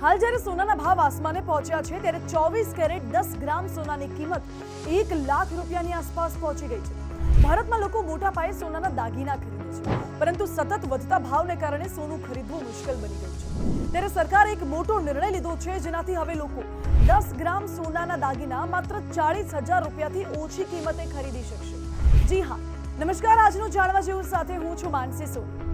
હાલ જ્યારે સોનાના ભાવ આસમાને પહોંચ્યા છે ત્યારે 24 કેરેટ 10 ગ્રામ સોનાની કિંમત 1 લાખ રૂપિયાની આસપાસ પહોંચી ગઈ છે। ભારતમાં લોકો મોટા પાયે સોનાના દાગીના ખરીદે છે, પરંતુ સતત વધતા ભાવને કારણે સોનું ખરીદવું મુશ્કેલ બની ગયું છે। ત્યારે સરકારે એક મોટો નિર્ણય લીધો છે, જેનાથી હવે લોકો 10 ગ્રામ સોનાના દાગીના માત્ર 40,000 રૂપિયાથી ઓછી કિંમતે ખરીદી શકશે। જી હા, નમસ્કાર, આજનું જાણવા જેવું સાથે હું છું માનસી સોની।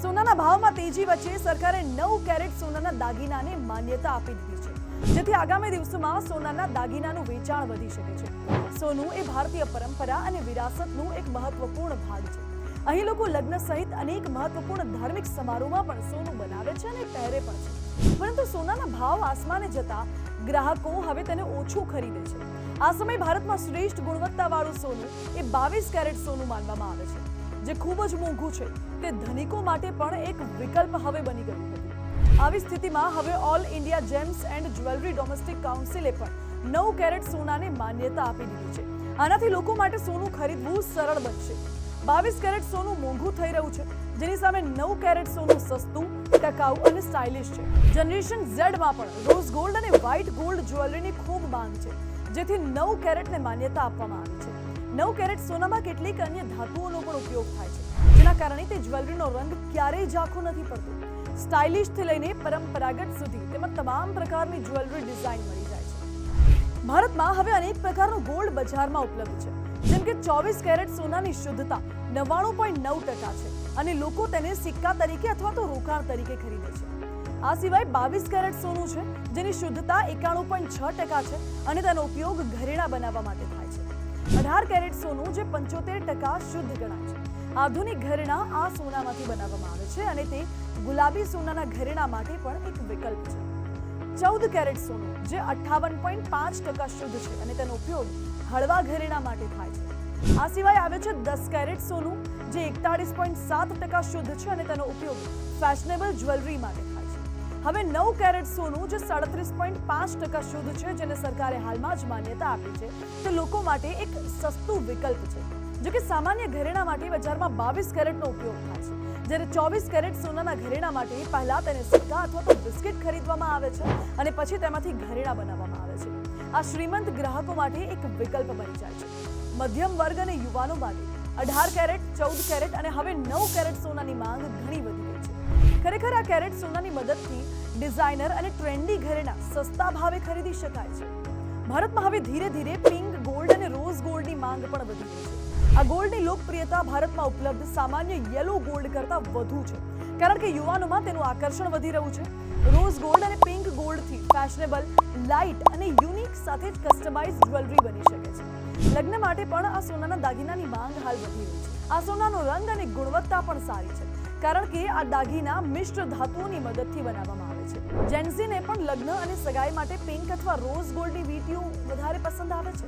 સોનાના ભાવમાં તેજી વચ્ચે સરકારે 9 કેરેટ સોનાના દાગીનાને માન્યતા આપી દીધી છે, જેથી આગામી દિવસોમાં સોનાના દાગીનાનું વેચાણ વધી શકે છે। સોનું એ ભારતીય પરંપરા અને વિરાસતનું એક મહત્વપૂર્ણ ભાગ છે। અહીં લોકો લગ્ન સહિત અનેક મહત્વપૂર્ણ ધાર્મિક સમારોહમાં પણ સોનું બનાવે છે અને પહેરે પણ છે, પરંતુ સોનાના ભાવ આસમાને જતા ગ્રાહકો હવે તેને ઓછું ખરીદે છે। આ સમયે ભારતમાં શ્રેષ્ઠ ગુણવત્તાવાળું સોનું એ 22 કેરેટ સોનું માનવામાં આવે છે, જે ખૂબ જ મોંઘું છે। તે ધનિકો માટે પણ એક વિકલ્પ હવે બની ગયું હતું। આવી સ્થિતિમાં હવે all India gems and jewellery domestic કાઉન્સિલે પણ 9 કેરેટ સોનાને માન્યતા આપી દીધી છે। આનાથી લોકો માટે સોનું ખરીદવું સરળ બનશે। 22 કેરેટ સોનું મોંઘું થઈ રહ્યું છે, જેની સામે 9 કેરેટ સોનું સસ્તું, ટકાઉ અને સ્ટાઇલિશ છે। જનરેશન ઝેડમાં પણ રોઝ ગોલ્ડ અને વ્હાઇટ ગોલ્ડ જ્વેલરીની ખૂબ માંગ છે, જેથી 9 કેરેટને માન્યતા આપવામાં આવી છે। 9 કેરેટ સોનામાં કેટલીક અન્ય ધાતુઓનો પણ ઉપયોગ થાય છે, જેના કારણે તે જ્વેલરીનો રંગ ક્યારેય ઝાંખો નથી પડતો। સ્ટાઇલિશથી લઈને પરંપરાગત સુધી તેમાં તમામ પ્રકારની જ્વેલરી ડિઝાઇન મળી જાય છે। ભારતમાં હવે અનેક પ્રકારનું ગોલ્ડ બજારમાં ઉપલબ્ધ છે, જેમ કે 24 કેરેટ સોનાની શુદ્ધતા 99.9% છે અને લોકો તેને સિક્કા તરીકે અથવા તો રોકાણ તરીકે ખરીદે છે। આ સિવાય 22 કેરેટ સોનું છે, જેની શુદ્ધતા 91.6% છે અને તેનો ઉપયોગ ઘરેણાં બનાવવા માટે થાય છે। 18 કેરેટ સોનું જે 75% શુદ્ધ ગણાય છે। આધુનિક ઘરેણાં આ સોનામાંથી બનાવવામાં આવે છે અને તે ગુલાબી સોનાના ઘરેણા માટે પણ એક વિકલ્પ છે। 14 કેરેટ સોનું જે 58.5% શુદ્ધ છે અને તેનો ઉપયોગ હળવા ઘરેણા માટે થાય છે। આ સિવાય આવે છે 10 કેરેટ સોનું જે 41.7% શુદ્ધ છે અને તેનો ઉપયોગ ફેશનેબલ જ્વેલરી માટે થાય છે। હવે 9 કેરેટ સોનું જે 37.5% શુદ્ધ છે, જેને સરકારે હાલમાં જ માન્યતા આપી છે, તે લોકો માટે એક સસ્તું વિકલ્પ છે। જો કે સામાન્ય ઘરેણા માટે બજારમાં 22 કેરેટનો ઉપયોગ થાય છે, જ્યારે 24 કેરેટ સોનાના ઘરેણા માટે પહેલા તેને સિક્કા અથવા તો બિસ્કિટ ખરીદવામાં આવે છે અને પછી તેમાંથી ઘરેણા બનાવવામાં આવે છે। આ શ્રીમંત ગ્રાહકો માટે એક વિકલ્પ બની જાય છે। મધ્યમ વર્ગ અને યુવાનો માટે 18 કેરેટ, 14 કેરેટ અને હવે 9 કેરેટ સોનાની માંગ ઘણી વધી ગઈ છે। ખરેખર આ કેરેટ સોનાની મદદથી ડિઝાઇનર અને ટ્રેન્ડી ઘરેણા સસ્તા ભાવે ખરીદી શકાય છે। ભારતમાં હવે ધીરે ધીરે પિંક ગોલ્ડ અને રોઝ ગોલ્ડની માંગ પણ વધી રહી છે। આ ગોલ્ડની લોકપ્રિયતા ભારતમાં ઉપલબ્ધ સામાન્ય યેલો ગોલ્ડ કરતાં વધુ છે, કારણ કે યુવાનોમાં તેનું આકર્ષણ વધી રહ્યું છે। રોઝ ગોલ્ડ અને પિંક ગોલ્ડથી ફેશનેબલ, લાઇટ અને યુનિક સાથે જ કસ્ટમાઇઝ જ્વેલરી બની શકે છે। લગ્ન માટે પણ આ સોનાના દાગીનાની માંગ હાલ વધી રહી છે। આ સોનાનો રંગ અને ગુણવત્તા પણ સારી છે, કારણ કે આ દાગીના મિશ્ર ધાતુઓની મદદથી બનાવવામાં આવે છે। જેન્સીને પણ લગ્ન અને સગાઈ માટે પિંક અથવા રોઝ ગોલ્ડની વીંટીઓ વધારે પસંદ આવે છે।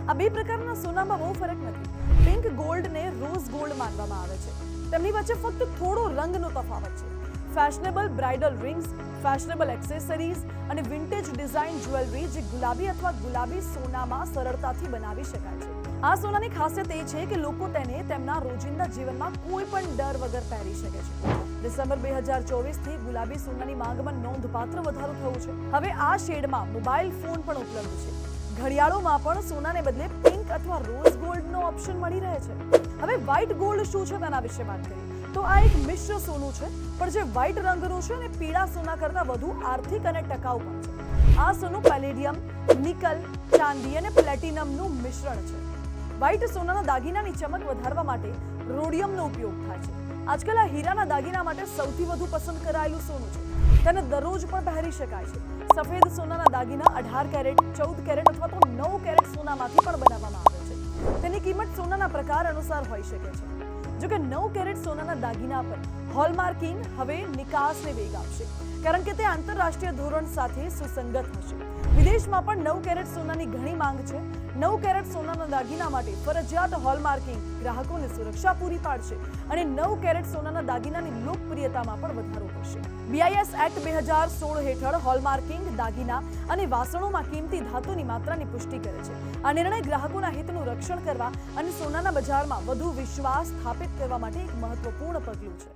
આ બે પ્રકારના સોનામાં બહુ ફરક નથી। પિંક ગોલ્ડને રોઝ ગોલ્ડ માનવામાં આવે છે, તેમની વચ્ચે ફક્ત થોડો રંગનો તફાવત છે। Fashionable bridal rings, fashionable accessories અને વિન્ટેજ ડિઝાઇન જ્વેલરી જે ગુલાબી અથવા ગુલાબી સોનામાં સરળતાથી બનાવી શકાય છે। આ સોનાની ખાસિયત એ છે કે લોકો તેને તેમના રોજિંદા જીવનમાં કોઈ પણ ડર વગર પહેરી શકે છે। ડિસેમ્બર 2024થી ગુલાબી સોનાની માંગમાં નોંધપાત્ર વધારો થયો છે। હવે આ શેડમાં મોબાઈલ ફોન પણ ઉપલબ્ધ છે। ઘડિયાળોમાં પણ સોનાને બદલે પિંક અથવા રોઝ ગોલ્ડનો ઓપ્શન મળી રહે છે। હવે વ્હાઇટ ગોલ્ડ શું છે તેના વિશે વાત કરીએ તો આ એક મિશ્ર સોનું છે, પણ જે વ્હાઇટ રંગનું છે અને પીળા સોના કરતાં વધુ આર્થિક અને ટકાઉ પણ છે। આ સોનું પેલેડિયમ, નિકલ, ચાંદી અને પ્લેટિનમનું મિશ્રણ છે। વ્હાઇટ સોનાના દાગીનાની ચમક વધારવા માટે રોડિયમનો ઉપયોગ થાય છે। આજકાલ આ હીરાના દાગીના માટે સૌથી વધુ પસંદ કરાયેલું સોનું છે, તેને દરરોજ પણ પહેરી શકાય છે। સફેદ સોનાના દાગીના 18 કેરેટ, 14 કેરેટ અથવા તો 9 કેરેટ સોનામાંથી પણ બનાવવામાં આવે છે। તેની કિંમત સોનાના પ્રકાર અનુસાર હોઈ શકે છે। જો કે 9 કેરેટ સોનાના દાગીના પર હોલમાર્કિંગ હવે નિકાસને વેગ આપશે, કારણ કે તે આંતરરાષ્ટ્રીય ધોરણ સાથે સુસંગત હશે। વિદેશમાં પણ 9 કેરેટ સોનાની ઘણી માંગ છે। 9 કેરેટ સોનાના દાગીના માટે ફરજિયાત હોલમાર્કિંગ ગ્રાહકોને સુરક્ષા પૂરી પાડશે અને 9 કેરેટ સોનાના દાગીનાની લોકપ્રિયતામાં પણ વધારો કરશે। BIS એક્ટ 2016 હેઠળ હોલમાર્કિંગ દાગીના અને વાસણોમાં કિંમતી ધાતુની માત્રાની પુષ્ટિ કરે છે। આ નિર્ણય ગ્રાહકોના હિતનું રક્ષણ કરવા અને સોનાના બજારમાં વધુ વિશ્વાસ સ્થાપિત કરવા માટે એક મહત્વપૂર્ણ પગલું છે।